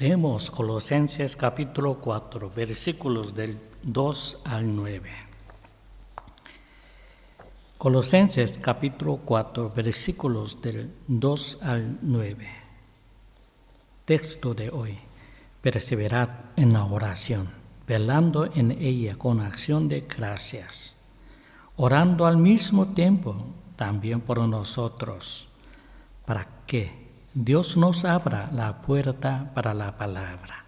Leemos Colosenses capítulo 4, versículos del 2 al 9. Colosenses capítulo 4, versículos del 2 al 9. Texto de hoy. Perseverad en la oración, velando en ella con acción de gracias, orando al mismo tiempo también por nosotros, para que Dios nos abra la puerta para la palabra,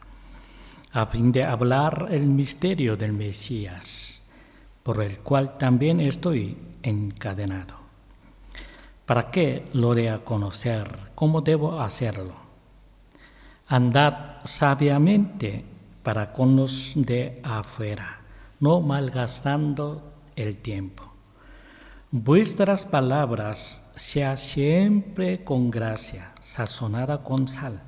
a fin de hablar el misterio del Mesías, por el cual también estoy encadenado, para que lo dé a conocer cómo debo hacerlo. Andad sabiamente para con los de afuera, no malgastando el tiempo. Vuestras palabras sea siempre con gracia, sazonada con sal,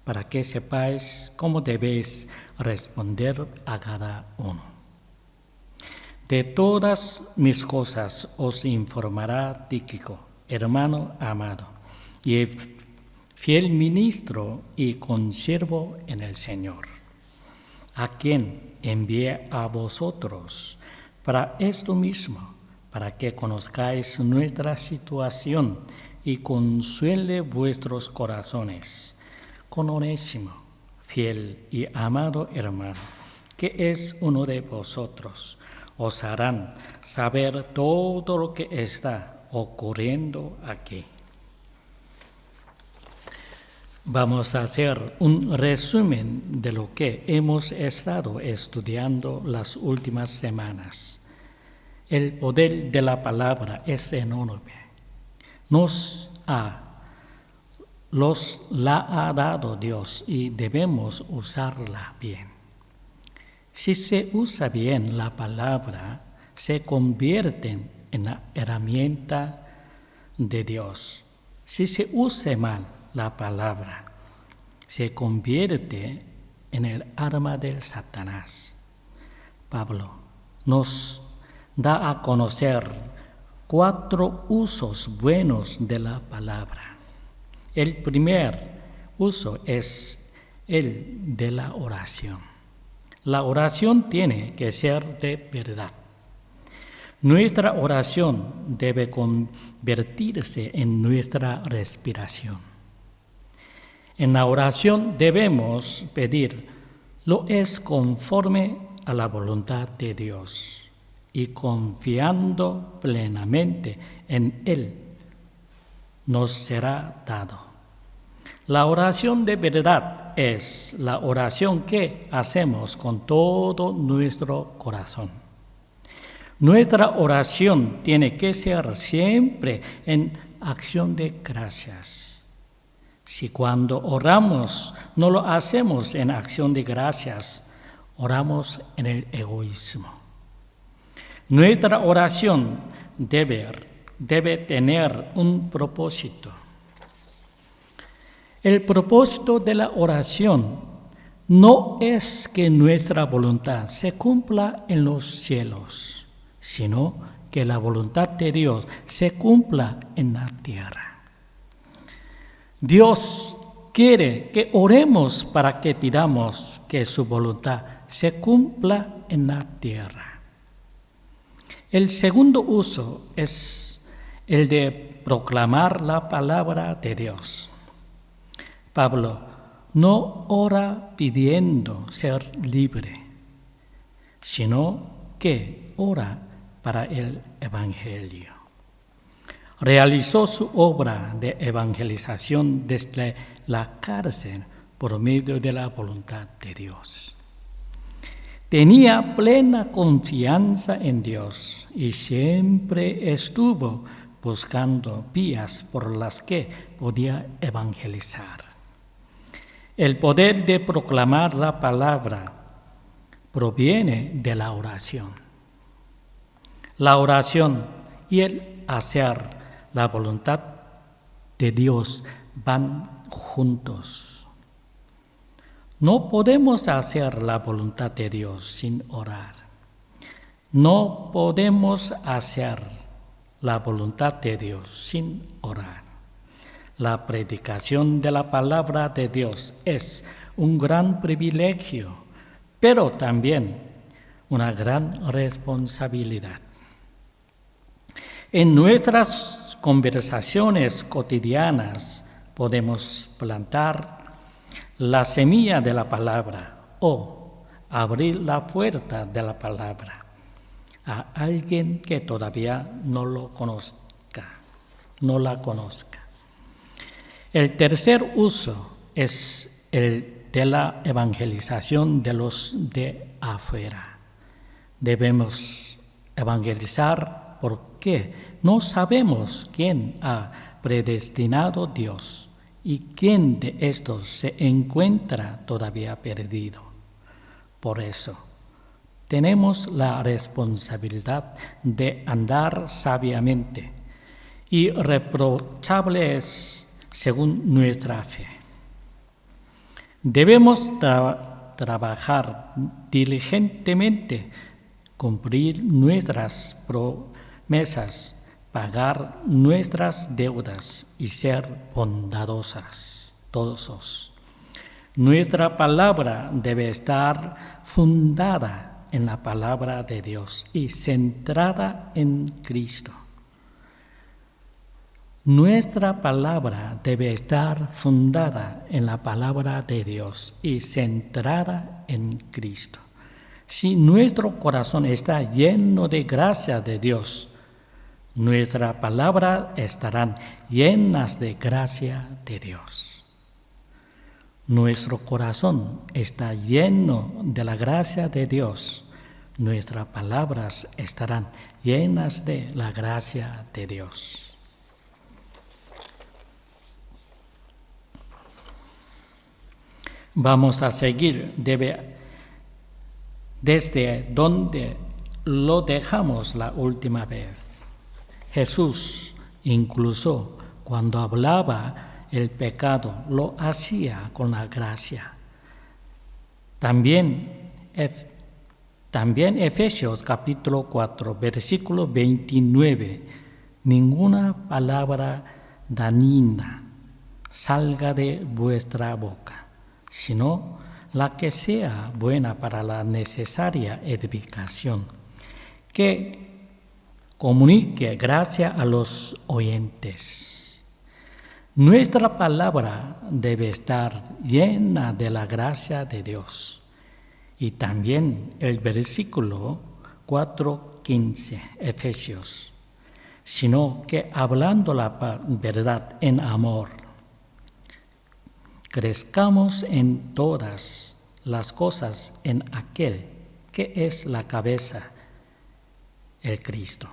para que sepáis cómo debéis responder a cada uno. De todas mis cosas os informará Tíquico, hermano amado, y fiel ministro y consiervo en el Señor, a quien envié a vosotros para esto mismo, para que conozcáis nuestra situación y consuele vuestros corazones, con Onésimo, fiel y amado hermano, que es uno de vosotros. Os harán saber todo lo que está ocurriendo aquí. Vamos a hacer un resumen de lo que hemos estado estudiando las últimas semanas. El poder de la palabra es enorme. La ha dado Dios y debemos usarla bien. Si se usa bien la palabra, se convierte en la herramienta de Dios. Si se usa mal la palabra, se convierte en el arma del Satanás. Pablo nos da a conocer 4 usos buenos de la palabra. El primer uso es el de la oración. La oración tiene que ser de verdad. Nuestra oración debe convertirse en nuestra respiración. En la oración debemos pedir lo es conforme a la voluntad de Dios, y confiando plenamente en Él, nos será dado. La oración de verdad es la oración que hacemos con todo nuestro corazón. Nuestra oración tiene que ser siempre en acción de gracias. Si cuando oramos no lo hacemos en acción de gracias, oramos en el egoísmo. Nuestra oración debe tener un propósito. El propósito de la oración no es que nuestra voluntad se cumpla en los cielos, sino que la voluntad de Dios se cumpla en la tierra. Dios quiere que oremos para que pidamos que su voluntad se cumpla en la tierra. El segundo uso es el de proclamar la palabra de Dios. Pablo no ora pidiendo ser libre, sino que ora para el Evangelio. Realizó su obra de evangelización desde la cárcel por medio de la voluntad de Dios. Tenía plena confianza en Dios y siempre estuvo buscando vías por las que podía evangelizar. El poder de proclamar la palabra proviene de la oración. La oración y el hacer la voluntad de Dios van juntos. No podemos hacer la voluntad de Dios sin orar. No podemos hacer la voluntad de Dios sin orar. La predicación de la palabra de Dios es un gran privilegio, pero también una gran responsabilidad. En nuestras conversaciones cotidianas podemos plantar la semilla de la palabra o abrir la puerta de la palabra a alguien que todavía no la conozca. El tercer uso es el de la evangelización de los de afuera. Debemos evangelizar porque no sabemos quién ha predestinado Dios y quién de estos se encuentra todavía perdido. Por eso, tenemos la responsabilidad de andar sabiamente y irreprochables según nuestra fe. Debemos trabajar diligentemente, cumplir nuestras promesas, pagar nuestras deudas y ser bondadosos. Nuestra palabra debe estar fundada en la palabra de Dios y centrada en Cristo. Nuestra palabra debe estar fundada en la palabra de Dios y centrada en Cristo. Si nuestro corazón está lleno de gracia de Dios, nuestras palabras estarán llenas de gracia de Dios. Nuestro corazón está lleno de la gracia de Dios. Nuestras palabras estarán llenas de la gracia de Dios. Vamos a seguir desde donde lo dejamos la última vez. Jesús, incluso cuando hablaba el pecado, lo hacía con la gracia. También Efesios capítulo 4, versículo 29, ninguna palabra dañina salga de vuestra boca, sino la que sea buena para la necesaria edificación, que comunique gracia a los oyentes. Nuestra palabra debe estar llena de la gracia de Dios. Y también el versículo 4:15, Efesios, sino que hablando la verdad en amor, crezcamos en todas las cosas en aquel que es la cabeza, el Cristo.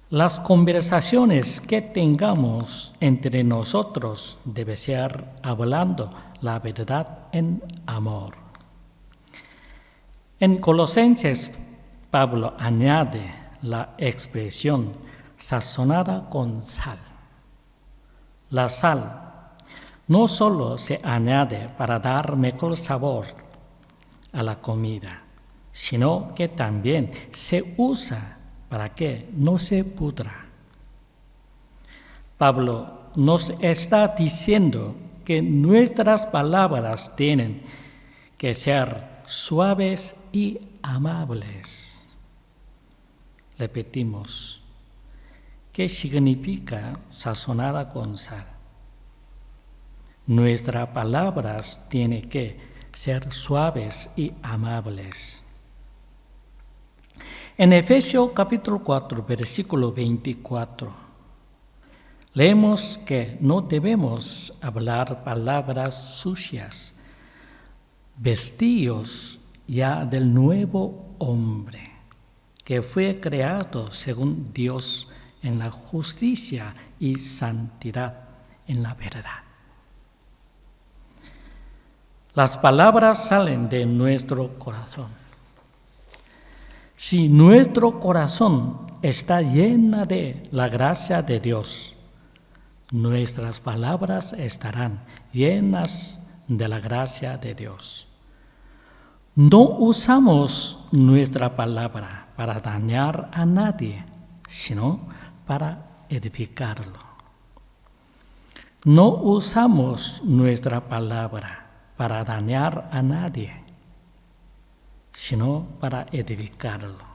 Las conversaciones que tengamos entre nosotros deben ser hablando la verdad en amor. En Colosenses, Pablo añade la expresión sazonada con sal. La sal no solo se añade para dar mejor sabor a la comida, sino que también se usa para que no se pudra. Pablo nos está diciendo que nuestras palabras tienen que ser suaves y amables. Repetimos, ¿qué significa sazonada con sal? Nuestras palabras tienen que ser suaves y amables. En Efesios capítulo 4, versículo 24, leemos que no debemos hablar palabras sucias, vestidos ya del nuevo hombre, que fue creado según Dios en la justicia y santidad en la verdad. Las palabras salen de nuestro corazón. Si nuestro corazón está lleno de la gracia de Dios, nuestras palabras estarán llenas de la gracia de Dios. No usamos nuestra palabra para dañar a nadie, sino para edificarlo. No usamos nuestra palabra para dañar a nadie, sino para edificarlo.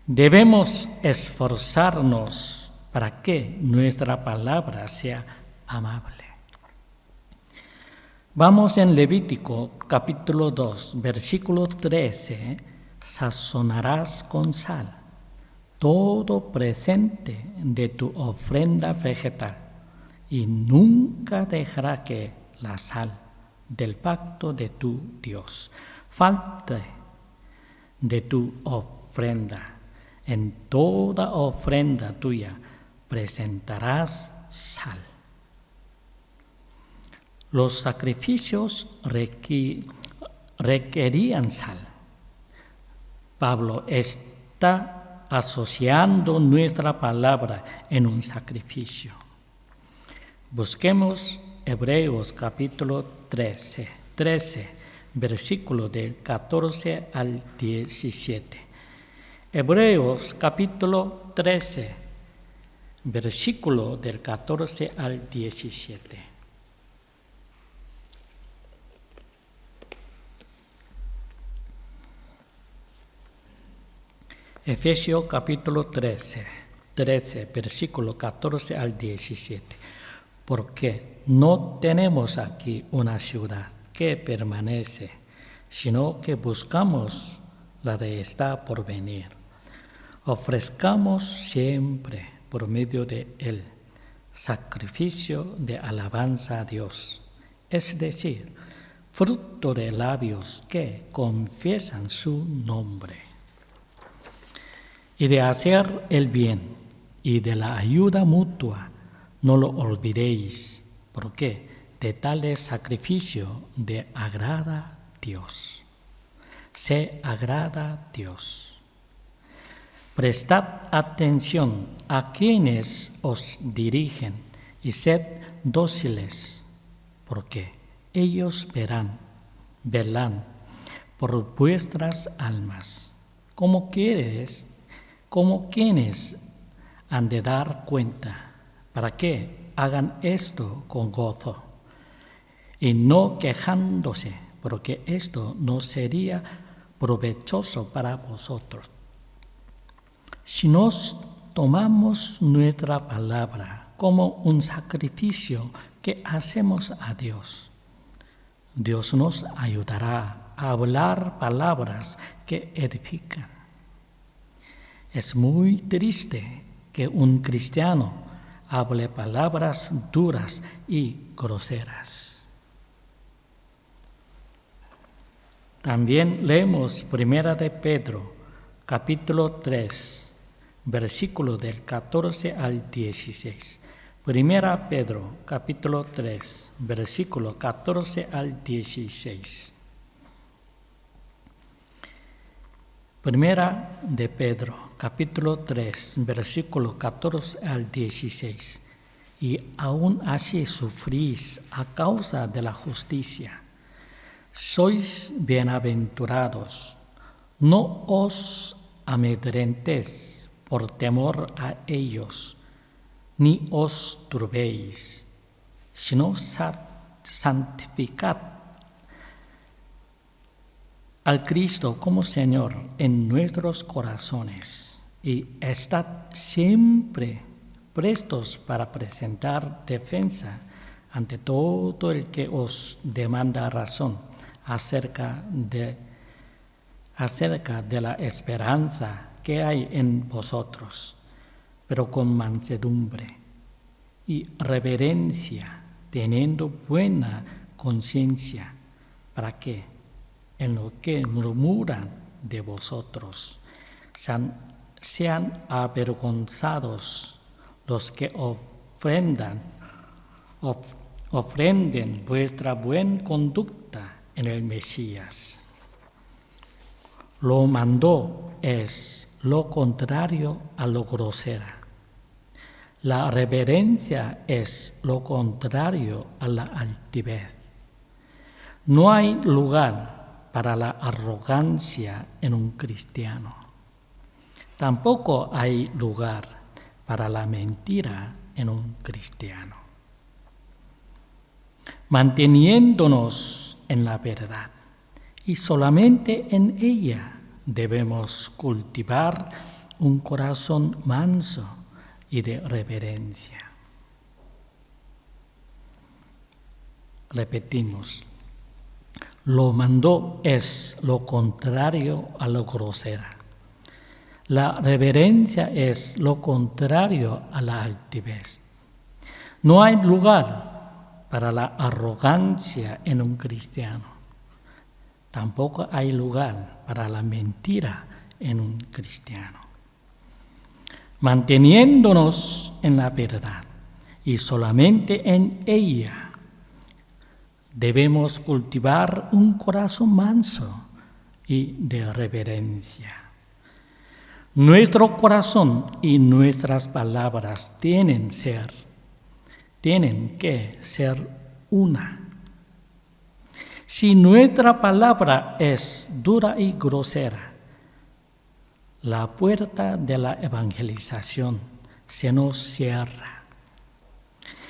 Debemos esforzarnos para que nuestra palabra sea amable. Vamos en Levítico capítulo 2, versículo 13. Sazonarás con sal todo presente de tu ofrenda vegetal, y nunca dejará que la sal del pacto de tu Dios falte de tu ofrenda. En toda ofrenda tuya presentarás sal. Los sacrificios requerían sal. Pablo está asociando nuestra palabra en un sacrificio. Busquemos Hebreos capítulo 13, versículo del 14 al 17. Hebreos capítulo 13, versículo del 14 al 17. Efesios capítulo 13, versículo 14 al 17. Porque no tenemos aquí una ciudad que permanece, sino que buscamos la de esta por venir. Ofrezcamos siempre por medio de él sacrificio de alabanza a Dios, es decir, fruto de labios que confiesan su nombre. Y de hacer el bien y de la ayuda mutua, no lo olvidéis, porque de tal sacrificio de agrada Dios. Se agrada Dios. Prestad atención a quienes os dirigen y sed dóciles, porque ellos velan por vuestras almas, como quienes han de dar cuenta, para que hagan esto con gozo y no quejándose, porque esto no sería provechoso para vosotros. Si nos tomamos nuestra palabra como un sacrificio que hacemos a Dios, Dios nos ayudará a hablar palabras que edifican. Es muy triste que un cristiano hable palabras duras y groseras. También leemos 1 de Pedro, capítulo 3, versículo del 14 al 16. 1 Pedro, capítulo 3, versículo 14 al 16. Primera de Pedro, capítulo 3, versículo 14 al 16. Y aún así sufrís a causa de la justicia. Sois bienaventurados, no os amedrentéis por temor a ellos, ni os turbéis, sino santificad al Cristo como Señor en nuestros corazones, y estad siempre prestos para presentar defensa ante todo el que os demanda razón acerca de la esperanza que hay en vosotros, pero con mansedumbre y reverencia, teniendo buena conciencia, para que en lo que murmuran de vosotros sean avergonzados los que ofrenden vuestra buena conducta en el Mesías. Lo mandó es lo contrario a lo grosera. La reverencia es lo contrario a la altivez. No hay lugar para la arrogancia en un cristiano. Tampoco hay lugar para la mentira en un cristiano. manteniéndonos en la verdad. Y solamente en ella debemos cultivar un corazón manso y de reverencia. Repetimos, lo mandó es lo contrario a lo grosera. La reverencia es lo contrario a la altivez. No hay lugar para la arrogancia en un cristiano. Tampoco hay lugar para la mentira en un cristiano. Manteniéndonos en la verdad y solamente en ella, debemos cultivar un corazón manso y de reverencia. Nuestro corazón y nuestras palabras tienen que ser una. Si nuestra palabra es dura y grosera, la puerta de la evangelización se nos cierra.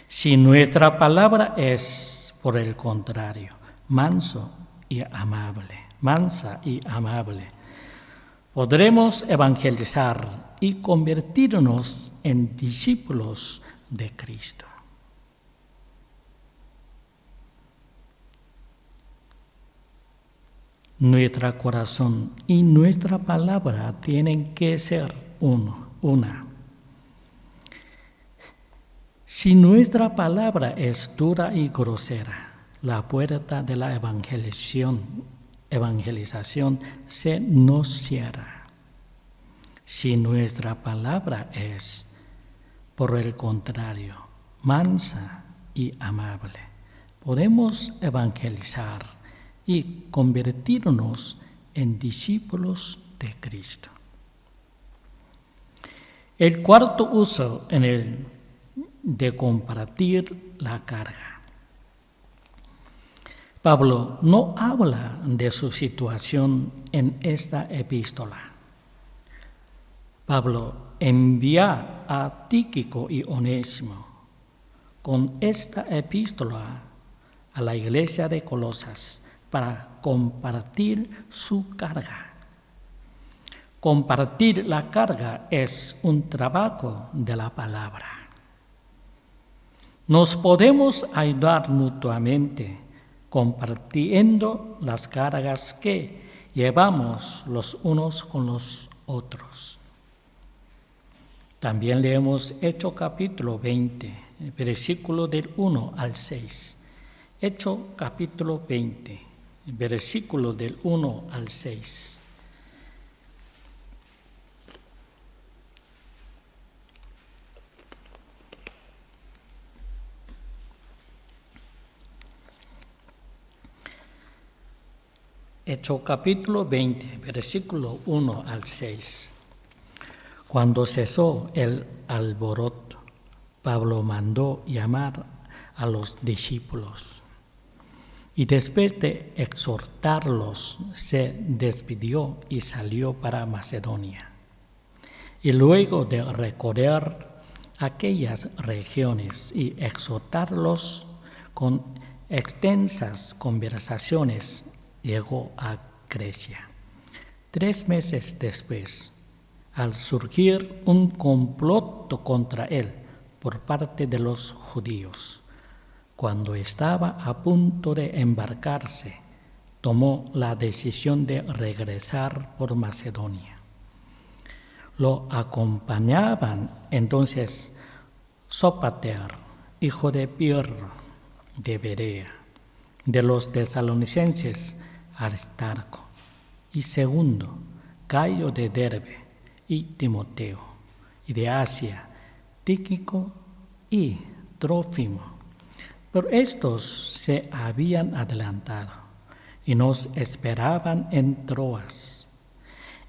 Si nuestra palabra es, por el contrario, mansa y amable, podremos evangelizar y convertirnos en discípulos de Cristo. Nuestro corazón y nuestra palabra tienen que ser una. Si nuestra palabra es dura y grosera, la puerta de la evangelización se nos cierra. Si nuestra palabra es, por el contrario, mansa y amable, podemos evangelizar y convertirnos en discípulos de Cristo. El cuarto uso de compartir la carga. Pablo no habla de su situación en esta epístola. Pablo envía a Tíquico y Onésimo con esta epístola a la iglesia de Colosas para compartir su carga. Compartir la carga es un trabajo de la palabra. Nos podemos ayudar mutuamente compartiendo las cargas que llevamos los unos con los otros. También leemos Hechos capítulo 20, versículo del 1 al 6. Hechos capítulo 20, versículo del 1 al 6. Hechos capítulo 20, versículo 1 al 6. Cuando cesó el alboroto, Pablo mandó llamar a los discípulos y después de exhortarlos se despidió y salió para Macedonia. Y luego de recorrer aquellas regiones y exhortarlos con extensas conversaciones, llegó a Grecia. 3 meses después, al surgir un complot contra él por parte de los judíos, cuando estaba a punto de embarcarse, tomó la decisión de regresar por Macedonia. Lo acompañaban entonces Sópater, hijo de Pirro, de Berea, de los tesalonicenses Aristarco, y segundo, Gayo de Derbe y Timoteo, y de Asia, Tíquico y Trófimo. Pero estos se habían adelantado y nos esperaban en Troas.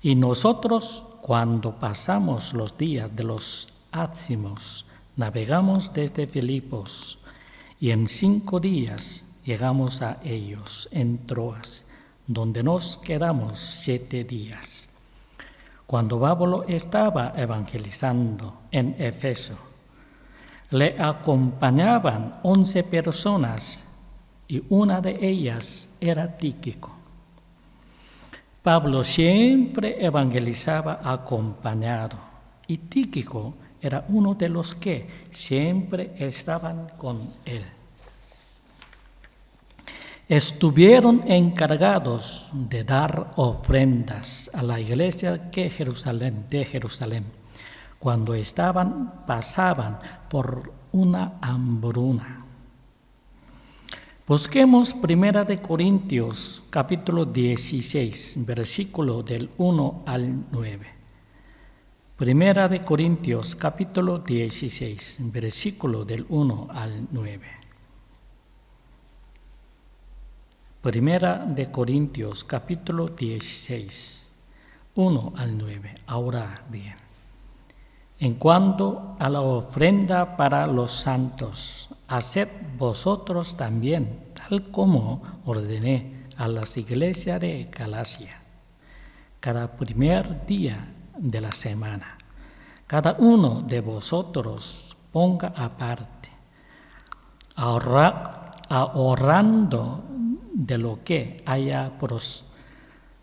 Y nosotros, cuando pasamos los días de los ácimos, navegamos desde Filipos, y en 5 días llegamos a ellos en Troas, donde nos quedamos 7 días. Cuando Pablo estaba evangelizando en Éfeso, le acompañaban 11 personas y una de ellas era Tíquico. Pablo siempre evangelizaba acompañado y Tíquico era uno de los que siempre estaban con él. Estuvieron encargados de dar ofrendas a la iglesia de Jerusalén cuando pasaban por una hambruna. Busquemos 1 de Corintios capítulo 16, versículo del 1 al 9. 1 de Corintios capítulo 16, versículo del 1 al 9. 1 de Corintios capítulo 16, 1 al 9. Ahora bien, en cuanto a la ofrenda para los santos, haced vosotros también, tal como ordené a las iglesias de Galacia. Cada primer día de la semana, cada uno de vosotros ponga aparte, ahorrando de lo que haya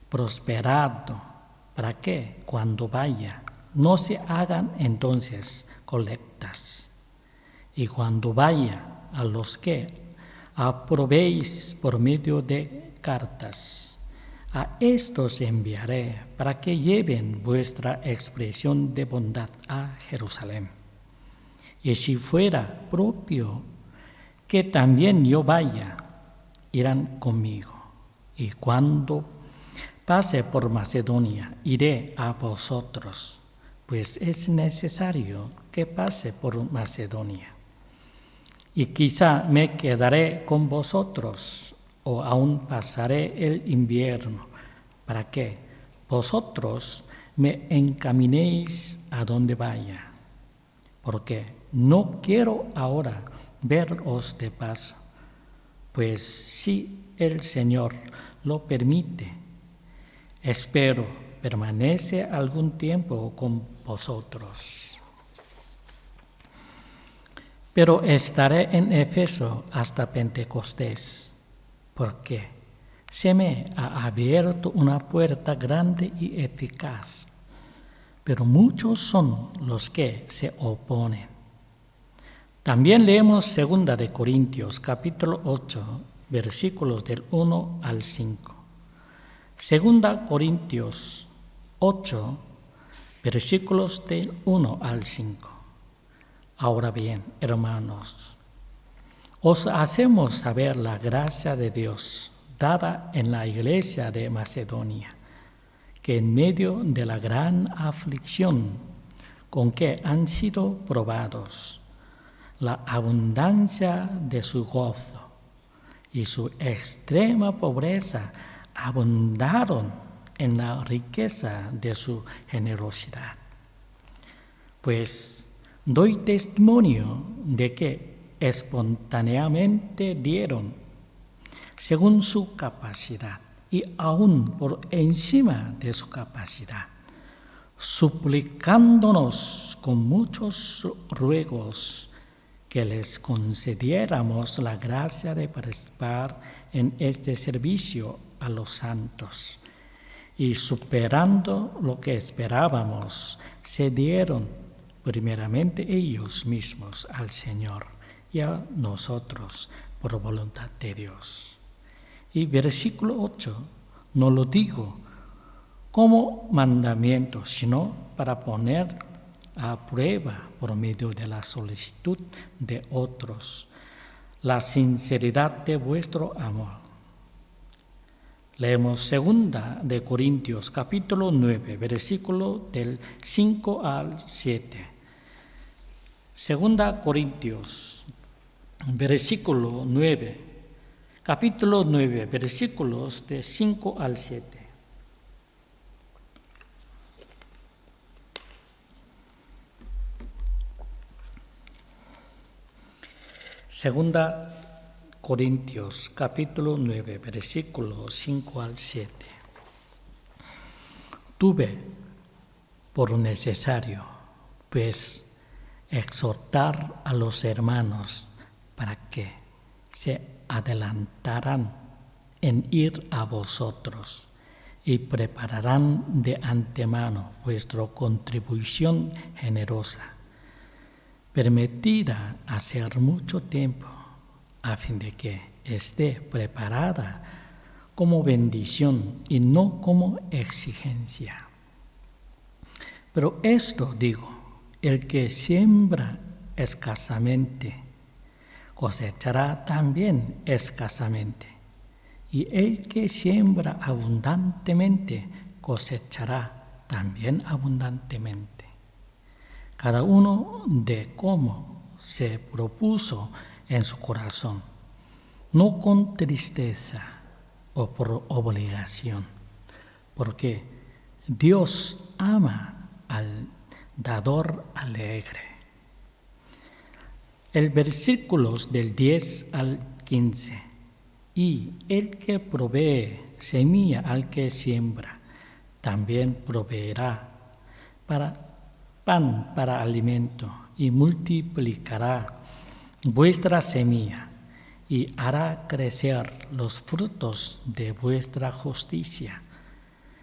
prosperado, para que cuando vaya no se hagan entonces colectas. Y cuando vaya, a los que aprobéis por medio de cartas, a estos enviaré para que lleven vuestra expresión de bondad a Jerusalén. Y si fuera propio que también yo vaya, irán conmigo. Y cuando pase por Macedonia, iré a vosotros, pues es necesario que pase por Macedonia. Y quizá me quedaré con vosotros, o aún pasaré el invierno, para que vosotros me encaminéis a donde vaya, porque no quiero ahora veros de paso, pues si el Señor lo permite, espero permanece algún tiempo con vosotros. Pero estaré en Éfeso hasta Pentecostés, porque se me ha abierto una puerta grande y eficaz, pero muchos son los que se oponen. También leemos 2 de Corintios capítulo 8, versículos del 1 al 5. 2 Corintios 8, versículos del 1 al 5. Ahora bien, hermanos, os hacemos saber la gracia de Dios dada en la iglesia de Macedonia, que en medio de la gran aflicción con que han sido probados, la abundancia de su gozo y su extrema pobreza abundaron en la riqueza de su generosidad. Pues doy testimonio de que espontáneamente dieron según su capacidad y aún por encima de su capacidad, suplicándonos con muchos ruegos que les concediéramos la gracia de participar en este servicio a los santos. Y superando lo que esperábamos, se dieron primeramente ellos mismos al Señor y a nosotros por voluntad de Dios. Y versículo 8, no lo digo como mandamiento, sino para poner a prueba por medio de la solicitud de otros la sinceridad de vuestro amor. Leemos 2 de Corintios capítulo 9, versículo del 5 al 7. 2 Corintios, versículo 9, capítulo 9, versículos de 5 al 7. Segunda Corintios, capítulo 9, versículos 5 al 7. Tuve por necesario, pues, exhortar a los hermanos para que se adelantarán en ir a vosotros y prepararán de antemano vuestra contribución generosa, permitida hacer mucho tiempo, a fin de que esté preparada como bendición y no como exigencia. Pero esto digo, el que siembra escasamente, cosechará también escasamente, y el que siembra abundantemente, cosechará también abundantemente. Cada uno de cómo se propuso en su corazón, no con tristeza o por obligación, porque Dios ama al dador alegre. El versículos del 10 al 15. Y el que provee semilla al que siembra, también proveerá pan para alimento y multiplicará vuestra semilla y hará crecer los frutos de vuestra justicia,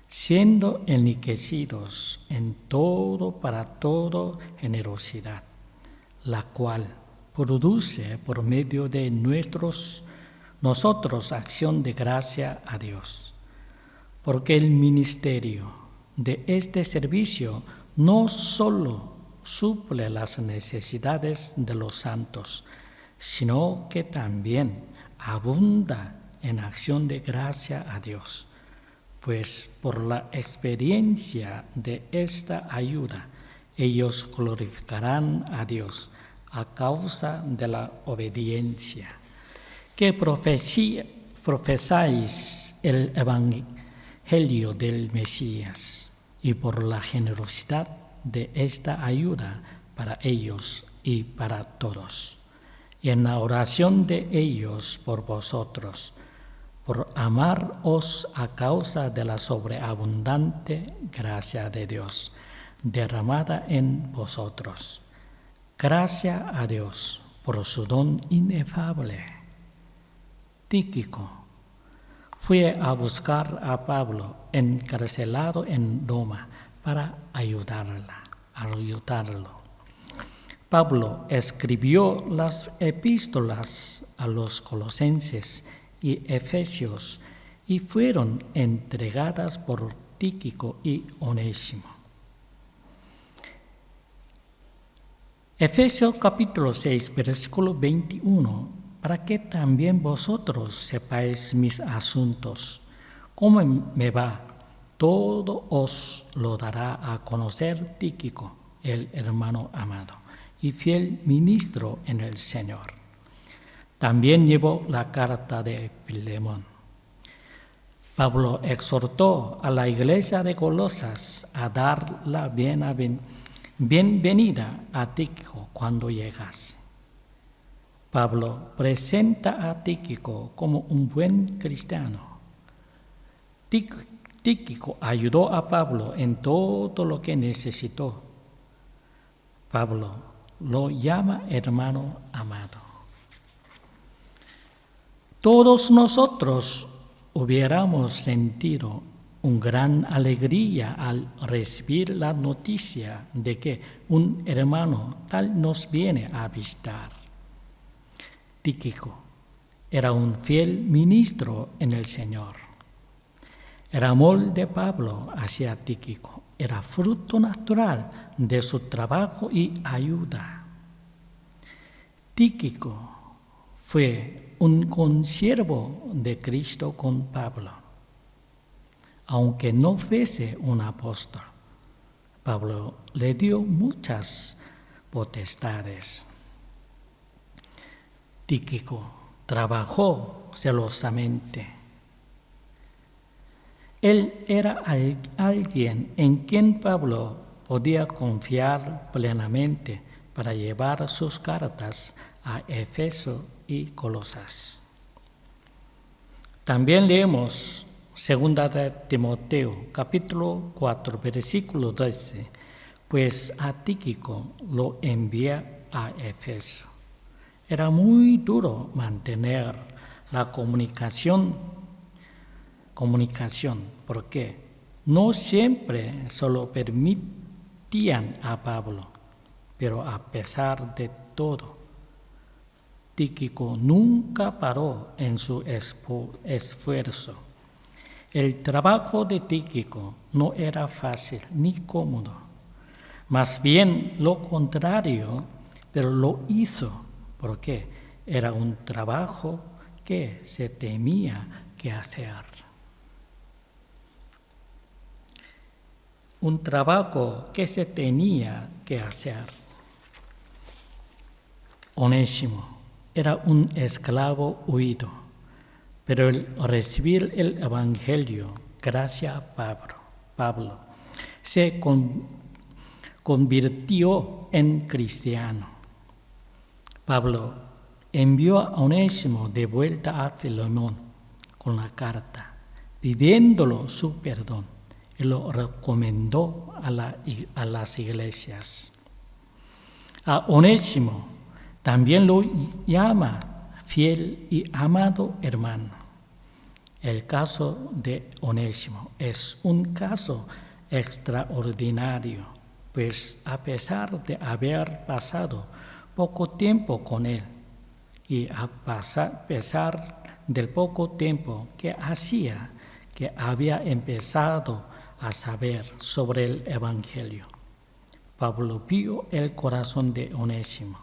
siendo enriquecidos en todo para toda generosidad, la cual produce por medio de nosotros acción de gracia a Dios. Porque el ministerio de este servicio no solo suple las necesidades de los santos, sino que también abunda en acción de gracia a Dios. Pues por la experiencia de esta ayuda, ellos glorificarán a Dios a causa de la obediencia, que profesáis el evangelio del Mesías, y por la generosidad de esta ayuda para ellos y para todos. Y en la oración de ellos por vosotros, por amaros a causa de la sobreabundante gracia de Dios derramada en vosotros. Gracias a Dios por su don inefable. Tíquico fue a buscar a Pablo encarcelado en Roma para ayudarlo. Pablo escribió las epístolas a los Colosenses y Efesios y fueron entregadas por Tíquico y Onésimo. Efesios capítulo 6, versículo 21, para que también vosotros sepáis mis asuntos, cómo me va, todo os lo dará a conocer Tíquico, el hermano amado y fiel ministro en el Señor. También llevó la carta de Filemón. Pablo exhortó a la iglesia de Colosas a dar la bienvenida a Tíquico cuando llegase. Pablo presenta a Tíquico como un buen cristiano. Tíquico ayudó a Pablo en todo lo que necesitó. Pablo lo llama hermano amado. Todos nosotros hubiéramos sentido una gran alegría al recibir la noticia de que un hermano tal nos viene a visitar. Tíquico era un fiel ministro en el Señor. El amor de Pablo hacia Tíquico era fruto natural de su trabajo y ayuda. Tíquico fue un consiervo de Cristo con Pablo. Aunque no fuese un apóstol, Pablo le dio muchas potestades. Tíquico trabajó celosamente. Él era alguien en quien Pablo podía confiar plenamente para llevar sus cartas a Éfeso y Colosas. También leemos 2 de Timoteo, capítulo 4, versículo 12, pues a Tíquico lo envía a Éfeso. Era muy duro mantener la comunicación, porque no siempre solo permitían a Pablo, pero a pesar de todo, Tíquico nunca paró en su esfuerzo. El trabajo de Tíquico no era fácil ni cómodo, más bien lo contrario, pero lo hizo porque era un trabajo que se tenía que hacer. Un trabajo que se tenía que hacer. Onésimo era un esclavo huido, pero al recibir el Evangelio, gracias a Pablo, se convirtió en cristiano. Pablo envió a Onésimo de vuelta a Filemón con la carta, pidiéndolo su perdón, y lo recomendó a las iglesias. A Onésimo también lo llama fiel y amado hermano. El caso de Onésimo es un caso extraordinario, pues a pesar de haber pasado poco tiempo con él y a pesar del poco tiempo que hacía que había empezado a saber sobre el Evangelio, Pablo vio el corazón de Onésimo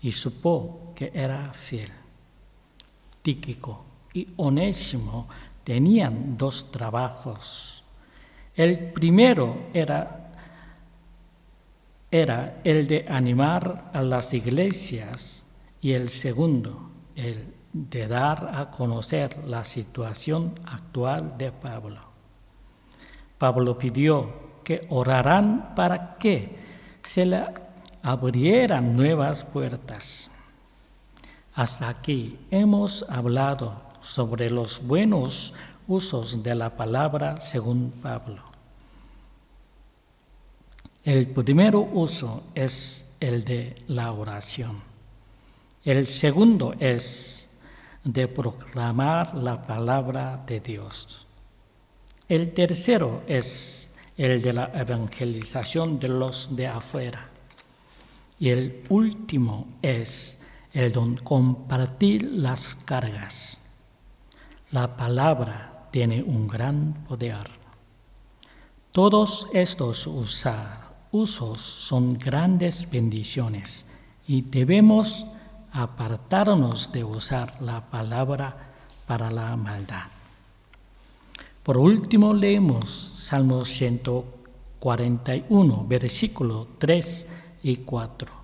y supo que era fiel. Tíquico y Onésimo tenían dos trabajos. El primero era el de animar a las iglesias y el segundo, el de dar a conocer la situación actual de Pablo. Pablo pidió que oraran para que se le abrieran nuevas puertas. Hasta aquí hemos hablado sobre los buenos usos de la palabra según Pablo. El primer uso es el de la oración. El segundo es de proclamar la palabra de Dios. El tercero es el de la evangelización de los de afuera. Y el último es el de compartir las cargas. La palabra tiene un gran poder. Todos estos usos son grandes bendiciones y debemos apartarnos de usar la palabra para la maldad. Por último, leemos Salmo 141, versículo 3 y 4.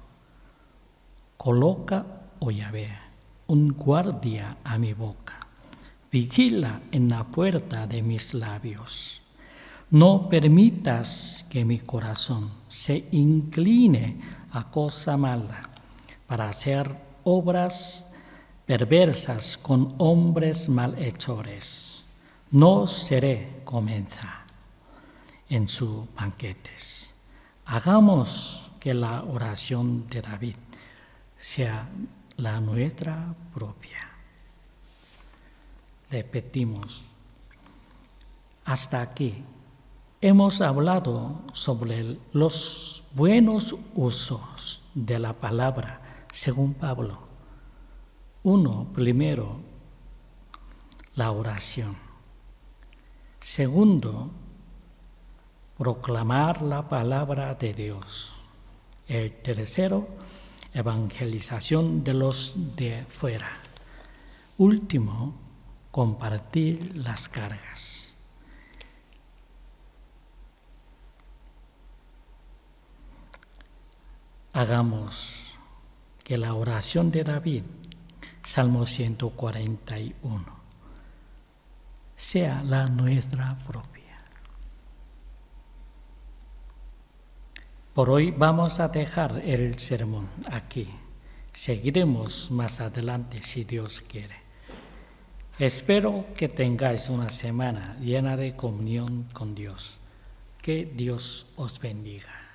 Coloca, oh Yahvé, un guardia a mi boca. Vigila en la puerta de mis labios. No permitas que mi corazón se incline a cosa mala para hacer obras perversas con hombres malhechores. No seré comensal en sus banquetes. Hagamos que la oración de David sea la nuestra propia. Repetimos. Hasta aquí hemos hablado sobre los buenos usos de la palabra según Pablo. Primero, la oración. Segundo, proclamar la palabra de Dios. El tercero, evangelización de los de fuera. Último, compartir las cargas. Hagamos que la oración de David, Salmo 141, sea la nuestra propia. Por hoy vamos a dejar el sermón aquí. Seguiremos más adelante si Dios quiere. Espero que tengáis una semana llena de comunión con Dios. Que Dios os bendiga.